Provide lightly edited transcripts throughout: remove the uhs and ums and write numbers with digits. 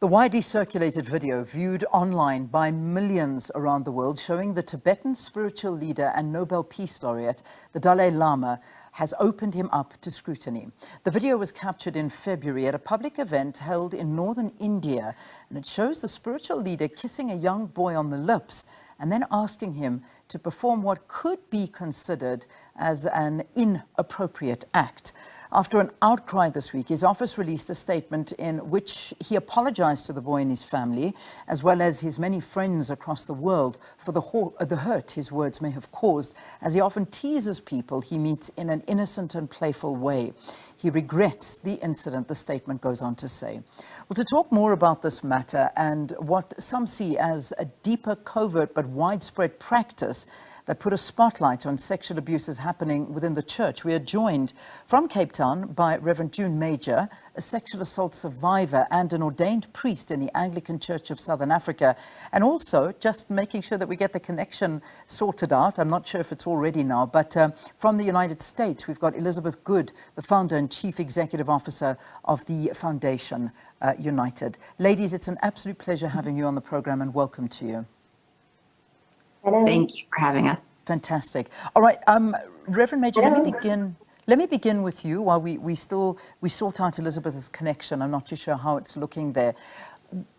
The widely circulated video viewed online by millions around the world showing the Tibetan spiritual leader and Nobel Peace Laureate, the Dalai Lama, has opened him up to scrutiny. The video was captured in February at a public event held in northern India, and it shows the spiritual leader kissing a young boy on the lips and then asking him to perform what could be considered as an inappropriate act. After an outcry this week, his office released a statement in which he apologized to the boy and his family, as well as his many friends across the world, for the hurt his words may have caused, as he often teases people he meets in an innocent and playful way. He regrets the incident, the statement goes on to say. Well, to talk more about this matter and what some see as a deeper, covert but widespread practice that put a spotlight on sexual abuses happening within the church, we are joined from Cape Town by Reverend June Major, a sexual assault survivor and an ordained priest in the Anglican Church of Southern Africa, and also just making sure that we get the connection sorted out. I'm not sure if it's already now, but from the United States, we've got Elizabeth Good, the founder and chief executive officer of the Foundation United. Ladies, it's an absolute pleasure having you on the program, and welcome to you. Hello. Thank you for having us. Fantastic. All right, Reverend Major, let me begin with you while we sort out Elizabeth's connection. I'm not too sure how it's looking there.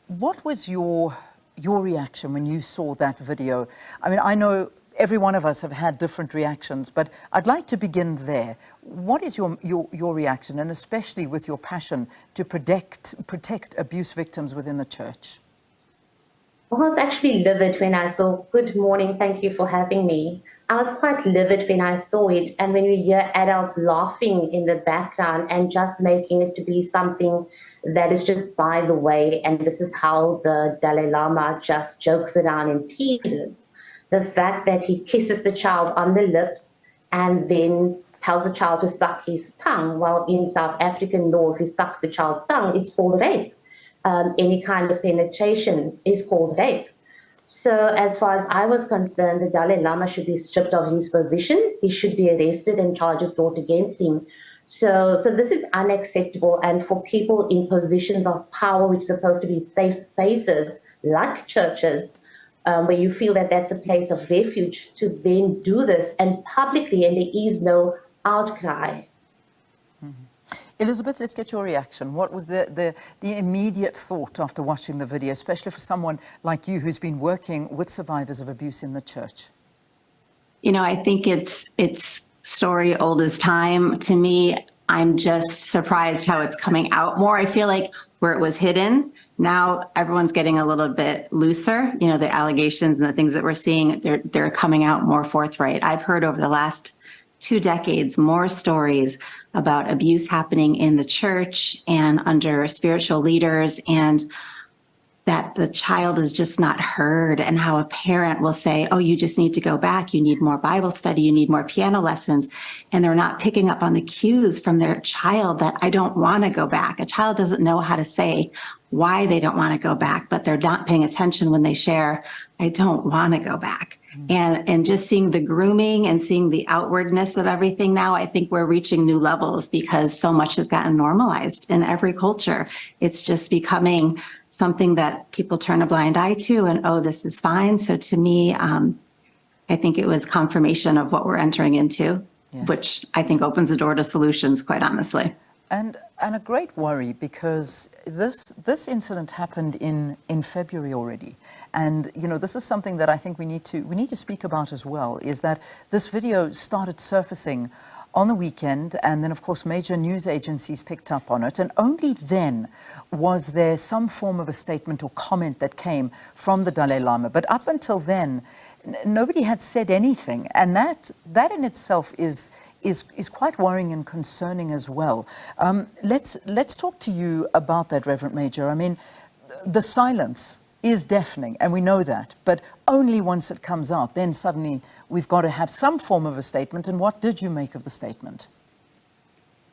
What was your reaction when you saw that video? I mean, I know every one of us have had different reactions, but I'd like to begin there. What is your reaction, and especially with your passion to protect abuse victims within the church? I was actually livid when I saw, good morning, thank you for having me. I was quite livid when I saw it, and when you hear adults laughing in the background and just making it to be something that is just by the way, and this is how the Dalai Lama just jokes around and teases. The fact that he kisses the child on the lips and then tells the child to suck his tongue, while in South African law, if you suck the child's tongue, it's called rape. Any kind of penetration is called rape. So as far as I was concerned, the Dalai Lama should be stripped of his position. He should be arrested and charges brought against him. So this is unacceptable. And for people in positions of power, which are supposed to be safe spaces like churches, where you feel that that's a place of refuge, to then do this and publicly, and there is no outcry. Elizabeth, let's get your reaction. What was the immediate thought after watching the video, especially for someone like you who's been working with survivors of abuse in the church? You know, I think it's story old as time. To me, I'm just surprised how it's coming out more. I feel like where it was hidden, now everyone's getting a little bit looser. You know, the allegations and the things that we're seeing, they're coming out more forthright. I've heard over the last 2 decades more stories about abuse happening in the church and under spiritual leaders, and that the child is just not heard, and how a parent will say, oh, you just need to go back. You need more Bible study. You need more piano lessons. And they're not picking up on the cues from their child that I don't want to go back. A child doesn't know how to say why they don't want to go back, but they're not paying attention when they share, I don't want to go back. And just seeing the grooming and seeing the outwardness of everything now, I think we're reaching new levels because so much has gotten normalized in every culture. It's just becoming something that people turn a blind eye to, and, oh, this is fine. So to me, I think it was confirmation of what we're entering into, which I think opens the door to solutions, quite honestly. And a great worry, because this incident happened in February already. And, you know, this is something that I think we need to speak about as well, is that this video started surfacing on the weekend, and then, of course, major news agencies picked up on it. And only then was there some form of a statement or comment that came from the Dalai Lama. But up until then, nobody had said anything. And that in itself is quite worrying and concerning as well. Let's talk to you about that, Reverend Major. I mean, the silence is deafening, and we know that, but only once it comes out, then suddenly we've got to have some form of a statement. And what did you make of the statement?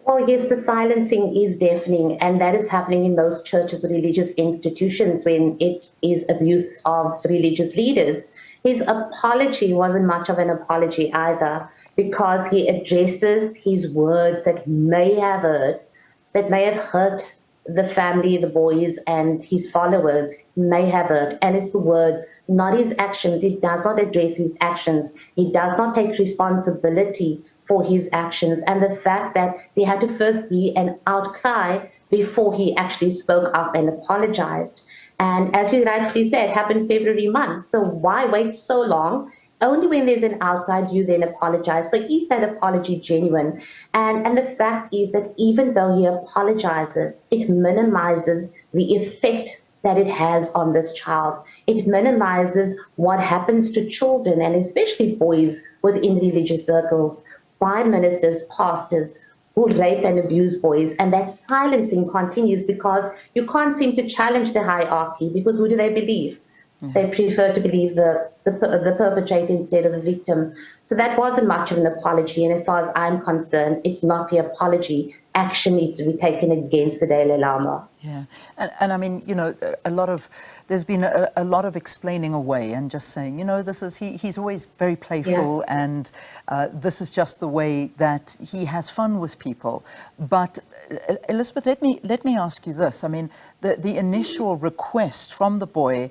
Well, yes, the silencing is deafening, and that is happening in most churches or religious institutions when it is abuse of religious leaders. His apology wasn't much of an apology either, because he addresses his words that may have hurt the family, the boys, and his followers may have heard. And it's the words, not his actions. He does not address his actions. He does not take responsibility for his actions. And the fact that there had to first be an outcry before he actually spoke up and apologized. And as you rightly said, it happened February month. So why wait so long? Only when there's an outcry do you then apologize. So is that apology genuine? And the fact is that even though he apologizes, it minimizes the effect that it has on this child. It minimizes what happens to children, and especially boys within religious circles, by ministers, pastors, who rape and abuse boys. And that silencing continues because you can't seem to challenge the hierarchy, because who do they believe? They prefer to believe the perpetrator instead of the victim. So that wasn't much of an apology. And as far as I'm concerned, it's not the apology. Action needs to be taken against the Dalai Lama. Yeah. And I mean, there's been a lot of explaining away and just saying, he's always very playful, and this is just the way that he has fun with people. But Elizabeth, let me ask you this. I mean, the initial request from the boy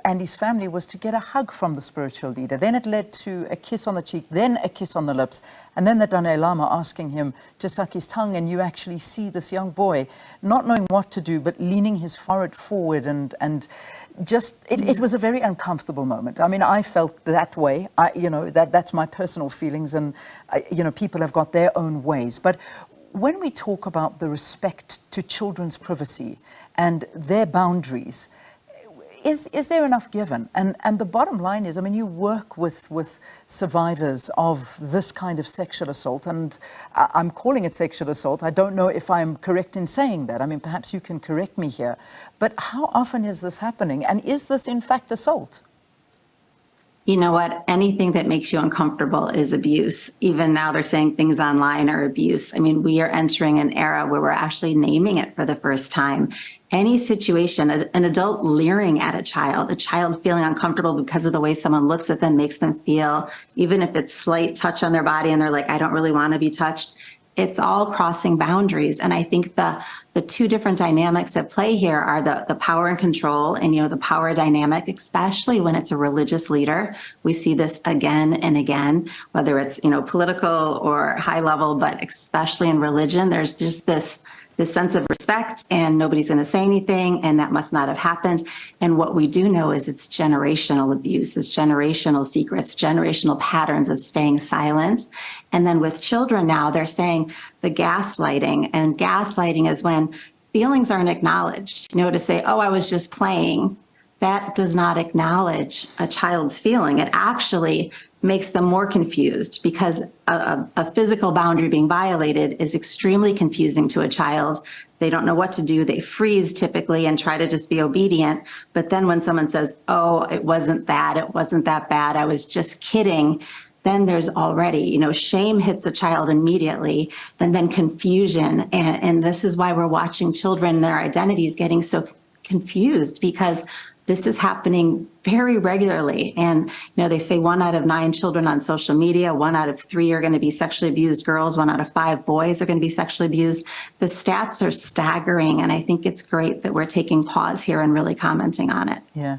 and his family was to get a hug from the spiritual leader. Then it led to a kiss on the cheek, then a kiss on the lips, and then the Dalai Lama asking him to suck his tongue. And you actually see this young boy not knowing what to do, but leaning his forehead forward, and just it was a very uncomfortable moment. I mean, I felt that way. That's my personal feelings, and people have got their own ways. But when we talk about the respect to children's privacy and their boundaries, is there enough given? And the bottom line is, I mean, you work with survivors of this kind of sexual assault, and I'm calling it sexual assault. I don't know if I'm correct in saying that. I mean, perhaps you can correct me here. But how often is this happening? And is this in fact assault? You know what? Anything that makes you uncomfortable is abuse. Even now they're saying things online are abuse. I mean, we are entering an era where we're actually naming it for the first time. Any situation, an adult leering at a child feeling uncomfortable because of the way someone looks at them makes them feel, even if it's slight touch on their body and they're like, I don't really want to be touched. It's all crossing boundaries. And I think the two different dynamics at play here are the power and control, and, the power dynamic, especially when it's a religious leader. We see this again and again, whether it's, political or high level, but especially in religion, there's just this sense of respect, and nobody's going to say anything, and that must not have happened. And what we do know is it's generational abuse, it's generational secrets, generational patterns of staying silent. And then with children now, they're saying the gaslighting, and gaslighting is when feelings aren't acknowledged. To say, oh, I was just playing, that does not acknowledge a child's feeling. It actually makes them more confused, because a physical boundary being violated is extremely confusing to a child. They don't know what to do. They freeze typically and try to just be obedient. But then when someone says, oh, it wasn't that bad, I was just kidding, then there's already, shame hits a child immediately, and then confusion. And this is why we're watching children, their identities getting so confused, because this is happening very regularly. And, they say 1 out of 9 children on social media, 1 out of 3 are going to be sexually abused girls, 1 out of 5 boys are going to be sexually abused. The stats are staggering. And I think it's great that we're taking pause here and really commenting on it. Yeah.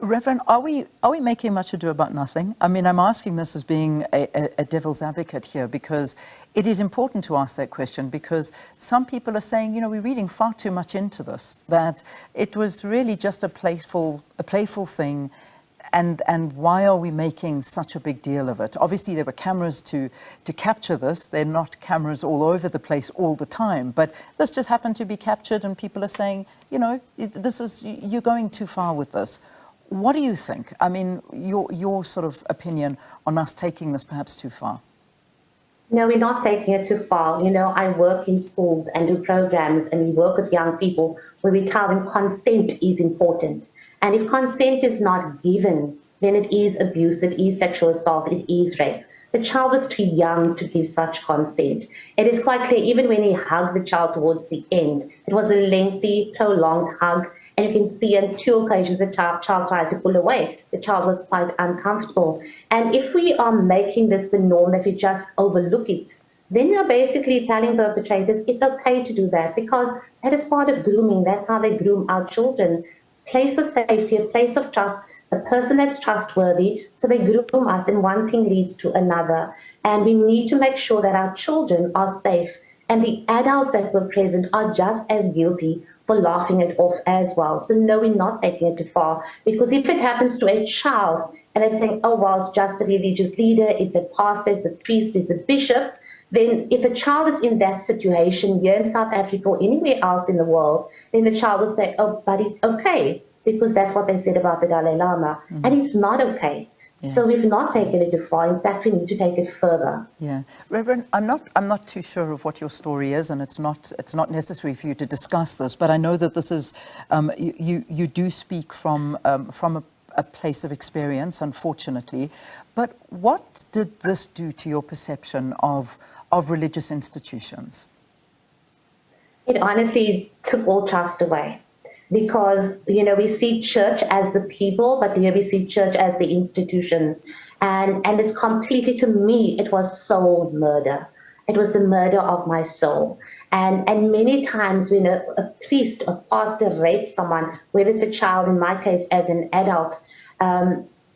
Reverend, are we making much ado about nothing? I mean, I'm asking this as being a devil's advocate here, because it is important to ask that question, because some people are saying, we're reading far too much into this, that it was really just a playful thing, and why are we making such a big deal of it? Obviously, there were cameras to capture this. They're not cameras all over the place all the time, but this just happened to be captured, and people are saying, you're going too far with this. What do you think? I mean, your sort of opinion on us taking this perhaps too far? No, we're not taking it too far. I work in schools and do programs, and we work with young people where we tell them consent is important. And if consent is not given, then it is abuse, it is sexual assault, it is rape. The child was too young to give such consent. It is quite clear, even when he hugged the child towards the end, it was a lengthy, prolonged hug. And you can see on 2 occasions the child tried to pull away. The child was quite uncomfortable. And if we are making this the norm, that we just overlook it, then you're basically telling perpetrators it's okay to do that because that is part of grooming. That's how they groom our children. Place of safety, a place of trust, a person that's trustworthy. So they groom us, and one thing leads to another. And we need to make sure that our children are safe and the adults that were present are just as guilty for laughing it off as well. So no, we're not taking it too far, because if it happens to a child and they're saying, oh, well, it's just a religious leader, it's a pastor, it's a priest, it's a bishop, then if a child is in that situation here in South Africa or anywhere else in the world, then the child will say, oh, but it's okay, because that's what they said about the Dalai Lama. Mm-hmm. And it's not okay. Yeah. So we've not taken it too far. In fact, we need to take it further. Yeah, Reverend, I'm not too sure of what your story is, and it's not necessary for you to discuss this. But I know that this is you do speak from a place of experience, unfortunately. But what did this do to your perception of religious institutions? It honestly took all trust away. Because, we see church as the people, but here we see church as the institution. And it's completely, to me, it was soul murder. It was the murder of my soul. And many times when a priest or pastor rapes someone, whether it's a child, in my case, as an adult,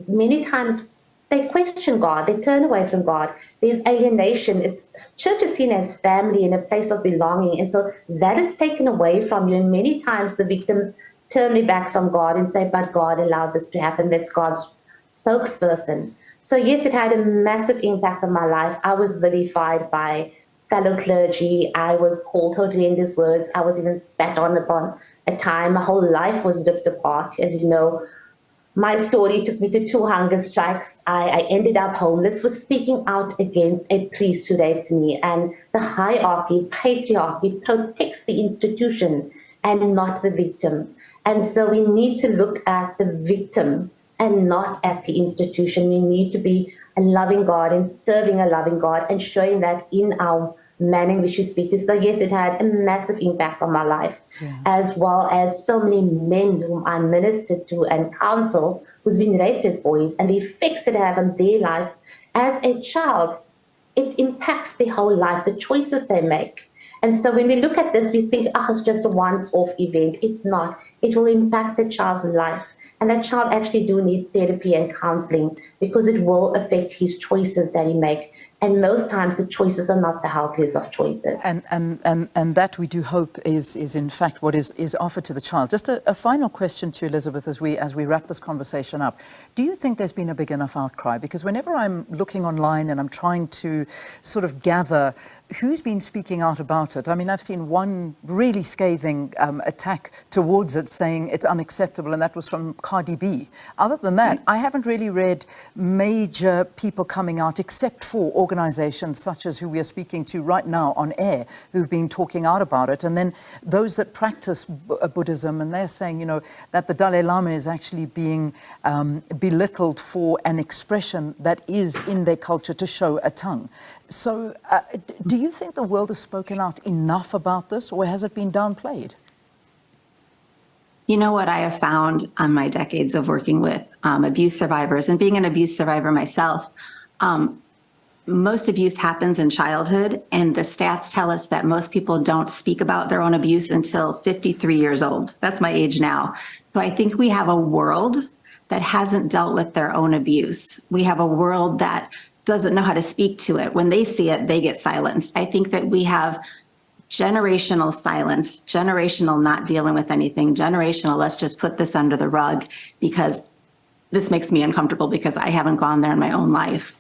many times they question God, they turn away from God. There's alienation. Church is seen as family and a place of belonging. And so that is taken away from you. And many times the victims turn their backs on God and say, but God allowed this to happen. That's God's spokesperson. So yes, it had a massive impact on my life. I was vilified by fellow clergy. I was called horrendous words. I was even spat on upon a time. My whole life was ripped apart. As you know, my story took me to 2 hunger strikes. I ended up homeless for speaking out against a priest who raped me. And the hierarchy, patriarchy, protects the institution and not the victim. And so we need to look at the victim and not at the institution. We need to be a loving God and serving a loving God and showing that in our manner in which we speak to. So yes, it had a massive impact on my life, as well as so many men whom I ministered to and counseled who's been raped as boys, and the effects it had on their life as a child. It impacts their whole life, the choices they make. And so when we look at this, we think, it's just a once-off event. It's not. It will impact the child's life. And that child actually do need therapy and counseling, because it will affect his choices that he makes. And most times the choices are not the healthiest of choices. And that we do hope is in fact what is offered to the child. Just a final question to Elizabeth as we wrap this conversation up. Do you think there's been a big enough outcry? Because whenever I'm looking online and I'm trying to sort of gather who's been speaking out about it, I mean, I've seen one really scathing attack towards it saying it's unacceptable, and that was from Cardi B. Other than that, I haven't really read major people coming out, except for organizations such as who we are speaking to right now on air, who've been talking out about it. And then those that practice Buddhism, and they're saying, that the Dalai Lama is actually being belittled for an expression that is in their culture to show a tongue. So do you think the world has spoken out enough about this, or has it been downplayed? You know what I have found on my decades of working with abuse survivors and being an abuse survivor myself, most abuse happens in childhood, and the stats tell us that most people don't speak about their own abuse until 53 years old. That's my age now. So I think we have a world that hasn't dealt with their own abuse. We have a world that doesn't know how to speak to it. When they see it, they get silenced. I think that we have generational silence, generational not dealing with anything, generational let's just put this under the rug because this makes me uncomfortable because I haven't gone there in my own life.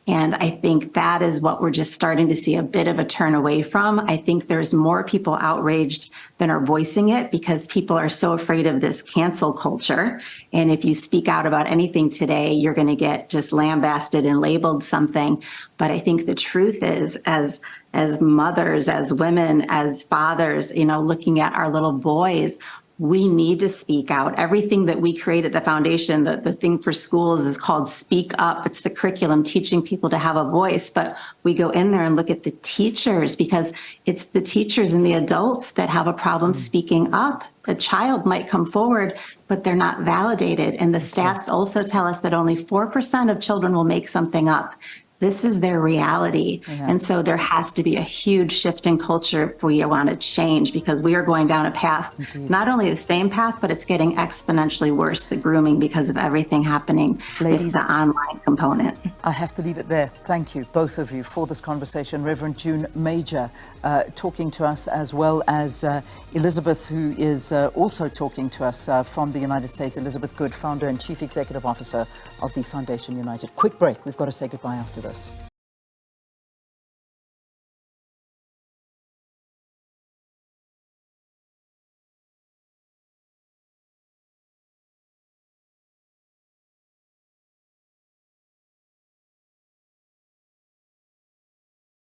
And I think that is what we're just starting to see a bit of a turn away from. I think there's more people outraged than are voicing it because people are so afraid of this cancel culture. And if you speak out about anything today, you're going to get just lambasted and labeled something. But I think the truth is, as mothers, as women, as fathers, looking at our little boys, we need to speak out. Everything that we create at the foundation, the thing for schools is called Speak Up. It's the curriculum teaching people to have a voice. But we go in there and look at the teachers because it's the teachers and the adults that have a problem speaking up. The child might come forward, but they're not validated. And the stats also tell us that only 4% of children will make something up. this is their reality. Yeah. And so there has to be a huge shift in culture if we want to change, because we are going down a path, not only the same path, but it's getting exponentially worse, the grooming, because of everything happening Ladies, with the online component. I have to leave it there. Thank you, both of you, for this conversation. Reverend June Major talking to us, as well as Elizabeth, who is also talking to us from the United States. Elizabeth Good, founder and chief executive officer of the Foundation United. Quick break. We've got to say goodbye after this.